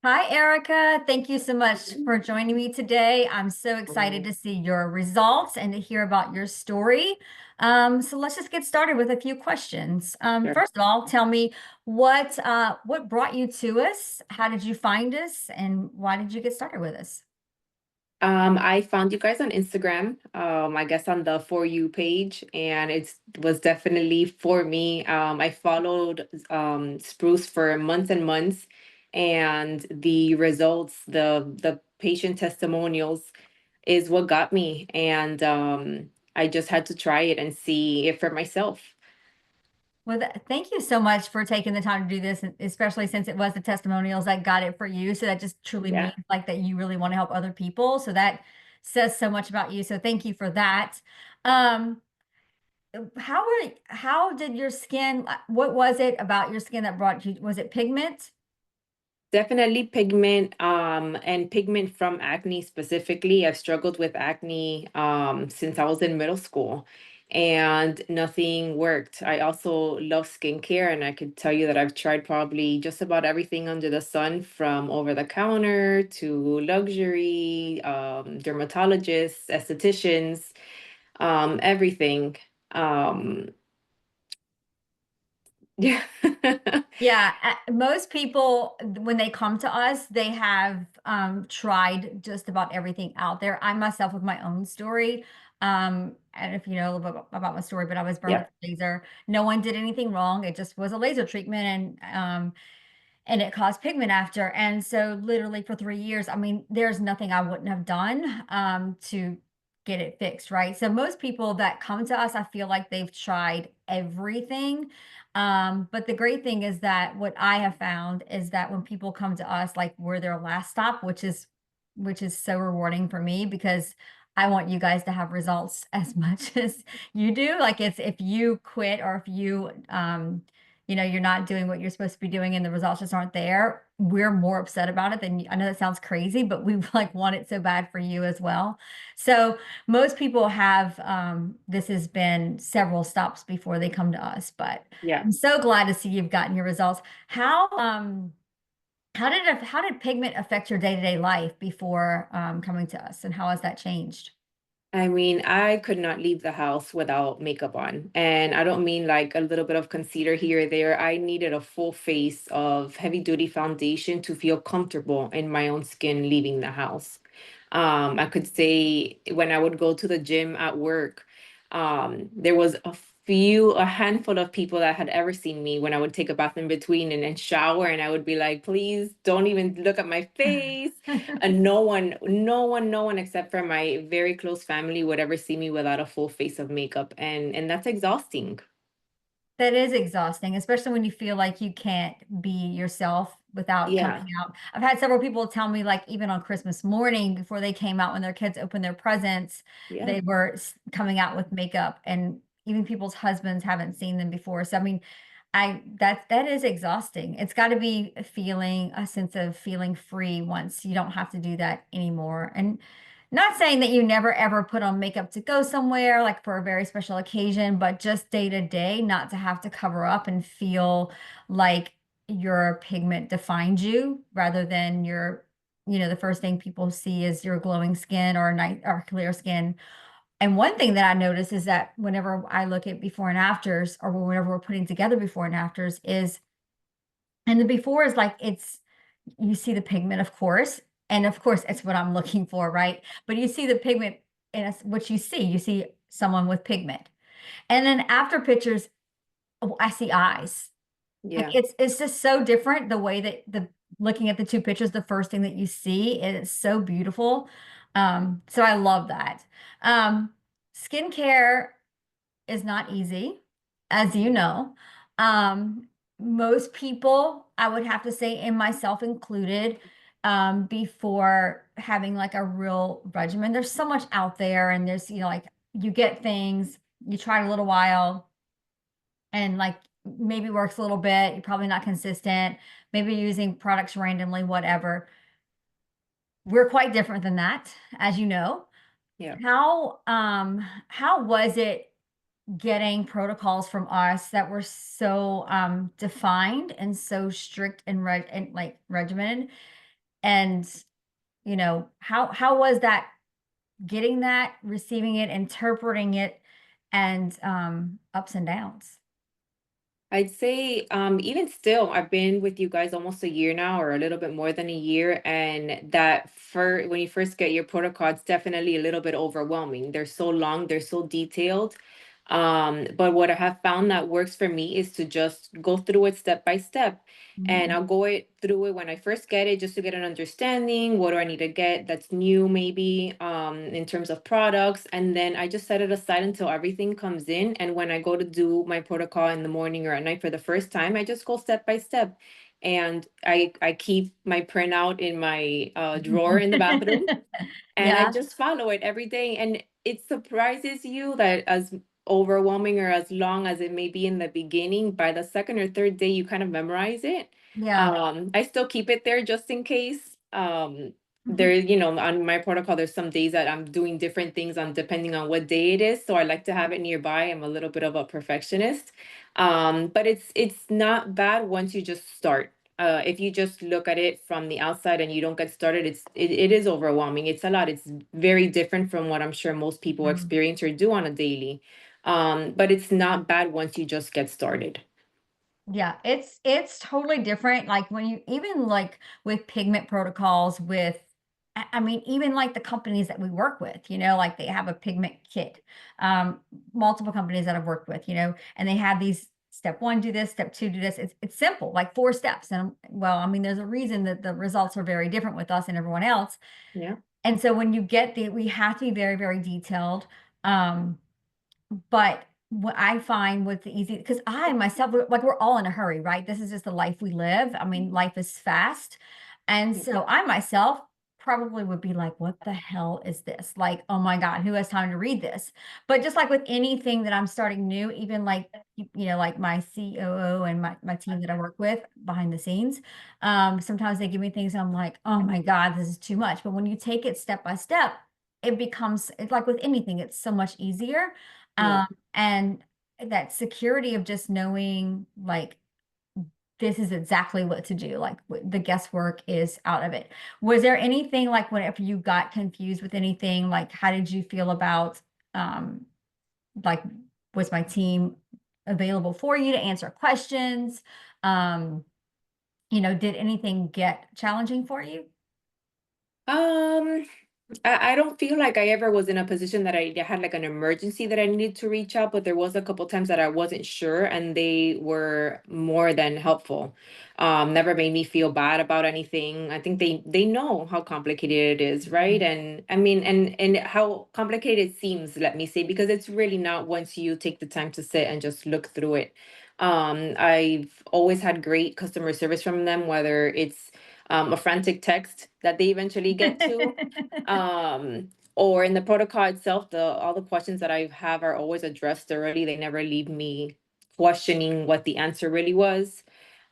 Hi, Erica. Thank you so much for joining me today. I'm so excited to see your results and to hear about your story. So let's just get started with a few questions. Sure. First of all, tell me what brought you to us? How did you find us? And why did you get started with us? I found you guys on Instagram, I guess on the For You page, and it was definitely for me. I followed Spruce for months and months, and the results, the patient testimonials is what got me. And I just had to try it and see it for myself. Well, thank you so much for taking the time to do this, and especially since it was the testimonials that got it for you. So that just truly Yeah. means like that you really want to help other people. So that says so much about you. So thank you for that. Um, how did your skin, what was it about your skin that brought you, was it pigment? Definitely pigment, and pigment from acne specifically. I've struggled with acne since I was in middle school and nothing worked. I also love skincare, and I could tell you that I've tried probably just about everything under the sun, from over the counter to luxury, dermatologists, estheticians, everything. Um, yeah. Yeah, most people when they come to us, they have tried just about everything out there. I myself with my own story, I don't know if you know a little bit about my story, but I was burned with Yep. a laser. No one did anything wrong. It just was a laser treatment, and it caused pigment after. And so literally for 3 years, I mean, there's nothing I wouldn't have done to get it fixed, right? So most people that come to us, I feel like they've tried everything. But the great thing is that what I have found is that when people come to us, like we're their last stop, which is so rewarding for me because I want you guys to have results as much as you do. Like it's if you quit or if you're not doing what you're supposed to be doing and the results just aren't there, we're more upset about it than I know that sounds crazy, but we like want it so bad for you as well. So most people have this has been several stops before they come to us, but Yeah. I'm so glad to see you've gotten your results. How did pigment affect your day-to-day life before coming to us, and how has that changed? I mean, I could not leave the house without makeup on. And I don't mean like a little bit of concealer here or there. I needed a full face of heavy duty foundation to feel comfortable in my own skin leaving the house. I could say when I would go to the gym at work, there was a handful of people that had ever seen me when I would take a bath in between and then shower, and I would be like, please don't even look at my face. And no one except for my very close family would ever see me without a full face of makeup. And that's exhausting. That is exhausting, especially when you feel like you can't be yourself without Yeah. coming out. I've had several people tell me, like, even on Christmas morning before they came out, when their kids opened their presents, Yeah. they were coming out with makeup, and even people's husbands haven't seen them before. So, I mean, that is exhausting. It's got to be feeling a sense of feeling free once you don't have to do that anymore. And not saying that you never ever put on makeup to go somewhere, like for a very special occasion, but just day to day, not to have to cover up and feel like your pigment defined you rather than the first thing people see is your glowing skin or night or clear skin. And one thing that I notice is that whenever I look at before and afters, or whenever we're putting together before and afters, and the before is like you see the pigment, of course, and of course, it's what I'm looking for, right? But you see the pigment in what you see someone with pigment. And then after pictures, oh, I see eyes. Like Yeah. it's just so different the way that the looking at the two pictures, the first thing that you see, and it's so beautiful. So I love that. Skincare is not easy, as you know. Um, Most people, I would have to say, and myself included, before having like a real regimen, there's so much out there, and there's, like you get things, you try it a little while, and like maybe works a little bit, you're probably not consistent, maybe you're using products randomly, whatever. We're quite different than that, as you know. Yeah. How was it getting protocols from us that were so defined and so strict and like regimented? And, how was that, getting that, receiving it, interpreting it, and ups and downs? I'd say, even still, I've been with you guys almost a year now, or a little bit more than a year. And that for when you first get your protocol, it's definitely a little bit overwhelming. They're so long, they're so detailed. But what I have found that works for me is to just go through it step by step. And Mhm. I'll go through it when I first get it, just to get an understanding. What do I need to get that's new, maybe, in terms of products? And then I just set it aside until everything comes in. And when I go to do my protocol in the morning or at night for the first time, I just go step by step. And I keep my printout in my drawer in the bathroom, and I Yeah, just follow it every day. And it surprises you that as overwhelming or as long as it may be in the beginning, by the second or third day, you kind of memorize it. yeah. I still keep it there just in case. Mhm. There, on my protocol, there's some days that I'm doing different things on depending on what day it is. So I like to have it nearby. I'm a little bit of a perfectionist. But it's not bad once you just start. If you just look at it from the outside and you don't get started, it is overwhelming. It's a lot. It's very different from what I'm sure most people Mm. experience or do on a daily. But it's not bad once you just get started. Yeah, it's totally different. Like when you even like with pigment protocols with I mean, even like the companies that we work with, like they have a pigment kit. Multiple companies that I've worked with, and they have these step one, do this, step two, do this. It's simple, like 4 steps. And well, I mean, there's a reason that the results are very different with us and everyone else. Yeah. And so when you get we have to be very, very detailed. Um, but what I find with the easy, because I myself, like we're all in a hurry, right? This is just the life we live. I mean, life is fast. And Yeah. so I myself probably would be like, what the hell is this? Like, oh my God, who has time to read this? But just like with anything that I'm starting new, even like, like my COO and my team that I work with behind the scenes, sometimes they give me things and I'm like, oh my God, this is too much. But when you take it step by step, it's like with anything, it's so much easier. Yeah. And that security of just knowing like this is exactly what to do, like the guesswork is out of it. Was there anything like whenever you got confused with anything, like how did you feel about um like was my team available for you to answer questions? Um, did anything get challenging for you? Um, I don't feel like I ever was in a position that I had like an emergency that I needed to reach out, but there was a couple times that I wasn't sure, and they were more than helpful. Never made me feel bad about anything. I think they know how complicated it is, right? Mhm. And I mean, and how complicated it seems, let me say, because it's really not once you take the time to sit and just look through it. I've always had great customer service from them, whether it's a frantic text that they eventually get to, or in the protocol itself, the all the questions that I have are always addressed thoroughly. They never leave me questioning what the answer really was.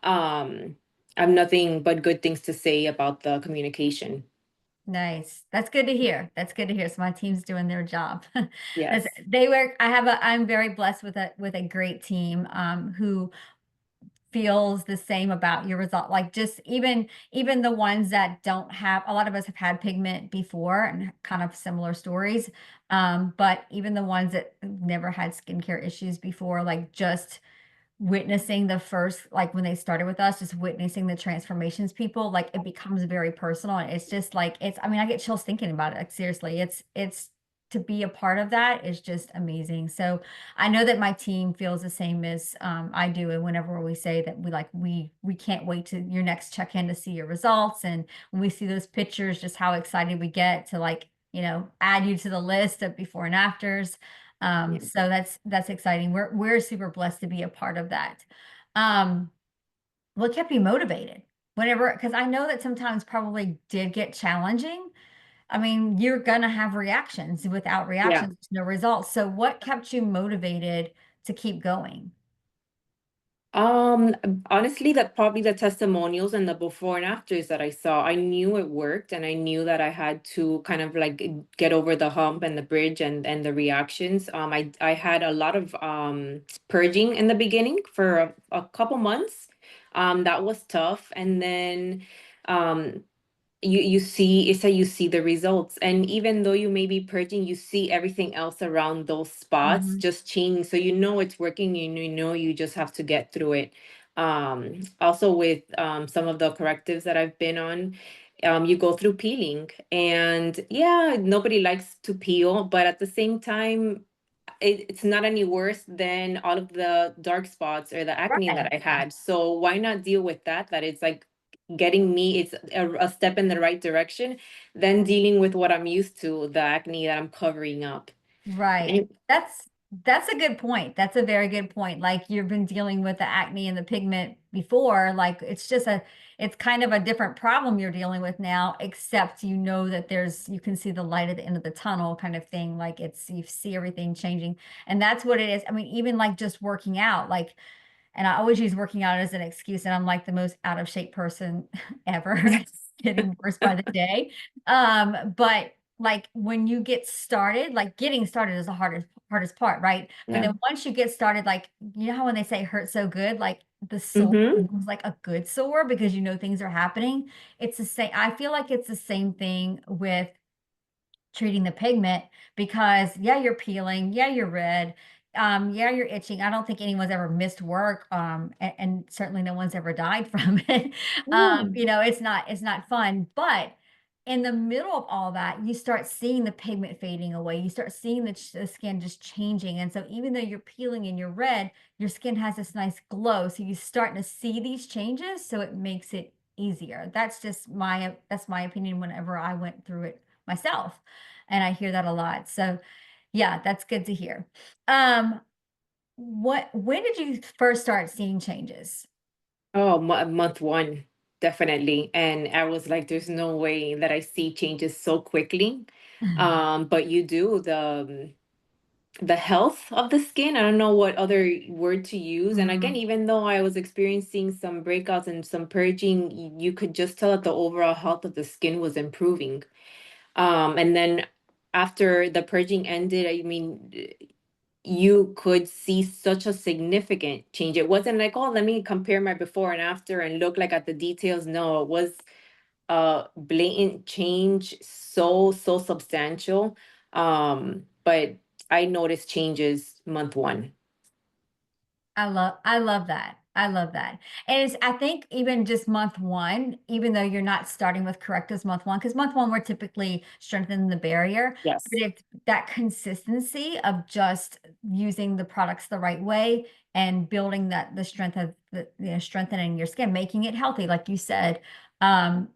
um I have nothing but good things to say about the communication. Nice. That's good to hear. That's good to hear. So my team's doing their job. That's Yes. they work. I'm very blessed with a great team who feels the same about your result. Like just even the ones that don't have, a lot of us have had pigment before and kind of similar stories. But even the ones that never had skincare issues before, like just witnessing the first, like when they started with us, just witnessing the transformations, people, like it becomes very personal. And it's just like I mean, I get chills thinking about it. Like seriously, it's to be a part of that is just amazing. So I know that my team feels the same as I do. And whenever we say that we can't wait to your next check-in to see your results. And when we see those pictures, just how excited we get to like, add you to the list of before and afters. Yeah. So that's exciting. We're super blessed to be a part of that. Um, what kept you motivated? Whenever, because I know that sometimes probably did get challenging. I mean, you're gonna have reactions. Without Yeah. reactions, there's no results. So what kept you motivated to keep going? Um, Honestly, that probably the testimonials and the before and afters that I saw. I knew it worked, and I knew that I had to kind of like get over the hump and the bridge and the reactions. I had a lot of purging in the beginning for a couple months. That was tough. And then um you see, it's that you see the results, and even though you may be purging, you see everything else around those spots Mhm. just changing, so you know it's working, you know you just have to get through it. Also with some of the correctives that I've been on, you go through peeling, and yeah, nobody likes to peel, but at the same time, it's not any worse than all of the dark spots or the acne Right. that I had. So why not deal with that? That it's like getting me, it's a step in the right direction, than dealing with what I'm used to, the acne that I'm covering up. Right. And That's a good point. That's a very good point. Like you've been dealing with the acne and the pigment before, like it's kind of a different problem you're dealing with now, except you know that you can see the light at the end of the tunnel kind of thing. Like you see everything changing. And that's what it is. I mean, even like just working out, like, and I always use working out as an excuse, and I'm like the most out of shape person ever, getting worse by the day. But like when you get started, like getting started is the hardest part, right? But yeah. then once you get started, like you know how when they say hurt so good, like the sore Mm-hmm. feels like a good sore because you know things are happening. It's the same. I feel like it's the same thing with treating the pigment because yeah, you're peeling, yeah, you're red, yeah, you're itching. I don't think anyone's ever missed work, and certainly no one's ever died from it. Yeah. You know, it's not fun, but in the middle of all that, you start seeing the pigment fading away. You start seeing the skin just changing. And so even though you're peeling and you're red, your skin has this nice glow. So you're starting to see these changes. So it makes it easier. That's my opinion whenever I went through it myself. And I hear that a lot. So yeah, that's good to hear. Um, when did you first start seeing changes? Oh, month one, definitely. And I was like, there's no way that I see changes so quickly. But you do, the health of the skin. I don't know what other word to use. And again, Mhm. even though I was experiencing some breakouts and some purging, you could just tell that the overall health of the skin was improving. And then after the purging ended, I mean, you could see such a significant change. It wasn't like, oh, let me compare my before and after and look like at the details. No, it was a blatant change, so substantial. But I noticed changes month one. I love that. I love that. And I think even just month one, even though you're not starting with correctives month one, because month one we're typically strengthening the barrier, but Yes. it's that consistency of just using the products the right way and building the strength of strengthening your skin, making it healthy, like you said. Um,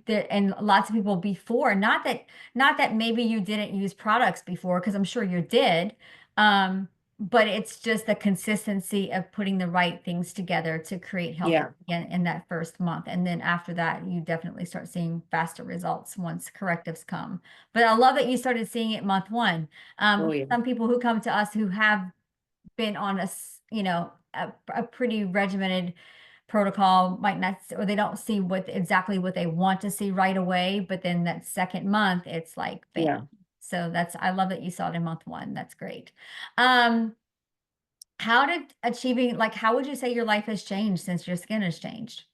and lots of people before, not that maybe you didn't use products before, because I'm sure you did. Um, but it's just the consistency of putting the right things together to create healthy Yeah. skin in that first month. And then after that, you definitely start seeing faster results once correctives come. But I love that you started seeing it month one. Oh, yeah. Some people who come to us who have been on a pretty regimented protocol might not, or they don't see exactly what they want to see right away, but then that second month, it's like bam. Yeah. So I love that you saw it in month one. That's great. Um, how would you say your life has changed since your skin has changed?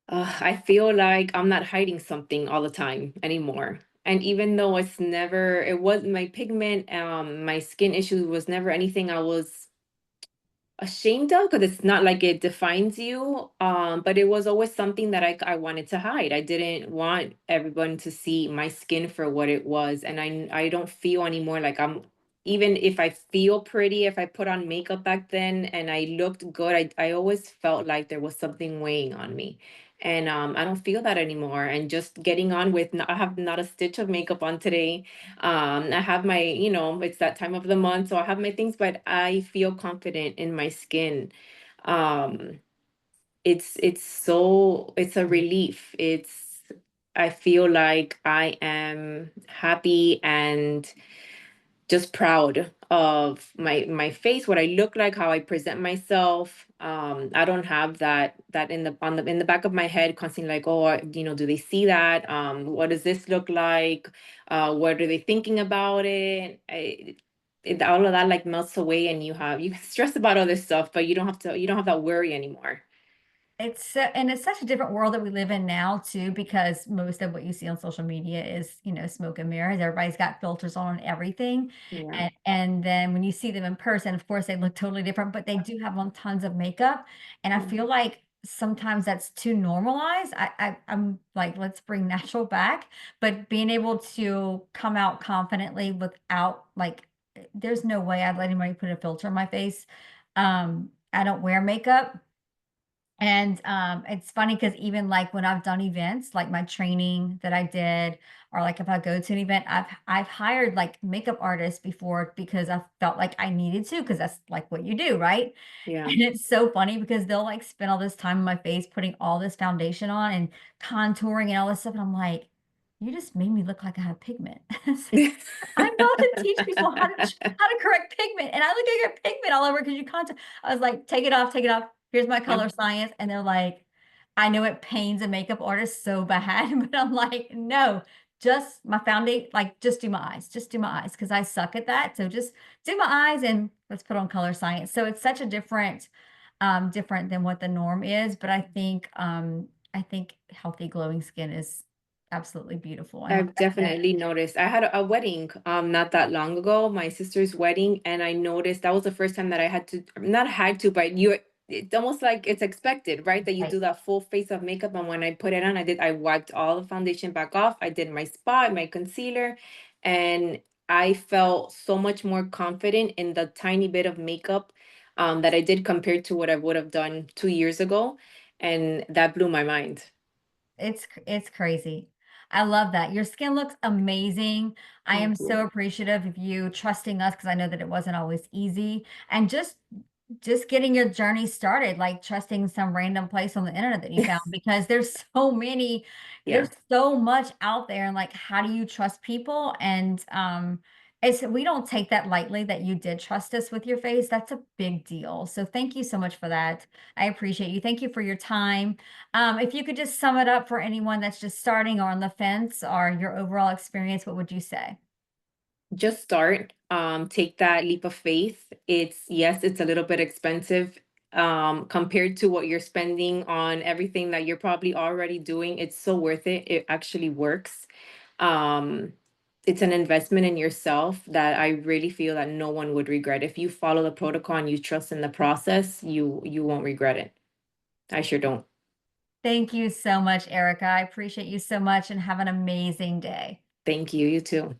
I feel like I'm not hiding something all the time anymore. And even though it was my pigment, my skin issue was never anything I was ashamed of, because it's not like it defines you, but it was always something that I wanted to hide. I didn't want everyone to see my skin for what it was, and I don't feel anymore like I'm, even if I feel pretty, if I put on makeup back then and I looked good, I always felt like there was something weighing on me. And I don't feel that anymore, and just getting on with, I have not a stitch of makeup on today. I have my, it's that time of the month, so I have my things, but I feel confident in my skin. Um, it's a relief. I feel like I am happy and just proud of my face, what I look like, how I present myself. I don't have that in the back of my head constantly like, oh, do they see that? What does this look like? What are they thinking about it? All of that like melts away, and you can stress about other stuff, but you don't have that worry anymore. And it's such a different world that we live in now too, because most of what you see on social media is, smoke and mirrors. Everybody's got filters on everything. Yeah. And then when you see them in person, of course, they look totally different, but they do have on tons of makeup. And I feel like sometimes that's too normalized. I'm like, let's bring natural back, but being able to come out confidently without like, there's no way I'd let anybody put a filter on my face. I don't wear makeup. And it's funny because even like when I've done events, like my training that I did, or like if I go to an event, I've hired like makeup artists before because I felt like I needed to, because that's like what you do, right? Yeah. And it's so funny because they'll like spend all this time on my face putting all this foundation on and contouring and all this stuff. And I'm like, you just made me look like I have pigment. It's like, I'm about to teach people how to correct pigment. And I look like I got pigment all over because you contour. I was like, take it off, take it off. Here's my Yeah. color science. And they're like, I know it pains a makeup artist so bad, but I'm like, no, just my foundation, like just do my eyes, just do my eyes because I suck at that. So just do my eyes and let's put on color science. So it's such a different than what the norm is. But I think healthy glowing skin is absolutely beautiful. And like I've I said, definitely noticed. I had a wedding not that long ago, my sister's wedding, and I noticed that was the first time that I had to, not had to, but you it's almost like it's expected, right? That you like, do that full face of makeup. And when I put it on, I wiped all the foundation back off. I did my spot, my concealer, and I felt so much more confident in the tiny bit of makeup that I did compared to what I would have done 2 years ago. And that blew my mind. it's crazy. I love that. Your skin looks amazing. I am Thank so you. appreciative of you trusting us because I know that it wasn't always easy. And just getting your journey started, like trusting some random place on the internet that you found, because Yeah. there's so much out there. And like, how do you trust people? And we don't take that lightly that you did trust us with your face. That's a big deal. So thank you so much for that. I appreciate you. Thank you for your time. If you could just sum it up for anyone that's just starting or on the fence or your overall experience, what would you say? Just start, take that leap of faith. It's, yes, it's a little bit expensive compared to what you're spending on everything that you're probably already doing. It's so worth it. It actually works. um it's an investment in yourself that I really feel that no one would regret. If you follow the protocol and you trust in the process, you won't regret it. I sure don't. Thank you so much, Erica. I appreciate you so much and have an amazing day. Thank you. You too.